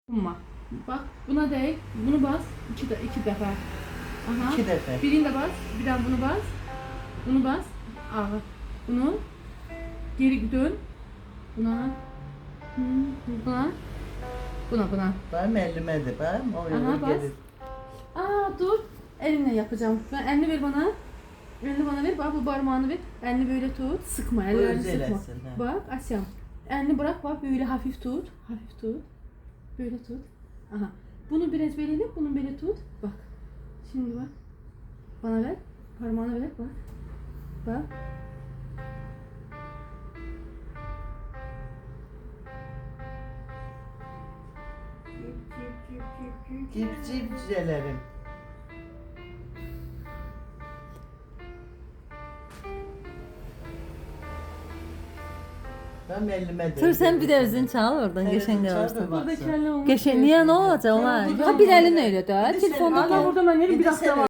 Dokunma. Bak buna değ. Bunu bas. İki defa. Aha. 2 dəfə. Birini de bas. Bir daha bunu bas. Bunu bas. Aha. Bunu. Geri dön. Buna. Buna. Buna. Bax müəllimədir, bax. O Aha, yana bas. gedir. Dur. Elimle yapacağım. Ben elini ver bana. Elini bana ver. Bak bu parmağını ver. Elini böyle tut. Sıkma. Ellerini Özü sıkma. eləsin, hə. Bak Asyam. Elini bırak bak. Böyle hafif tut. Hafif tut. Böyle tut. Aha. Bunu biraz böyle yap. Bunu böyle tut. Bak. Şimdi bak. Bana ver. Parmağını ver. Bak. Bak. Cip cücələrim. Bax müəllimədir. Dur sen bir de özün çal oradan Evet, geçen çal da görürsün. bak. Burada kelle olmuş. Geçen niye ne olacak onlar? Tamam, Ha bir elin öyle de. Bir de sen- Telefonda Allah da. burada ben yerim Bir bir de hafta sen var.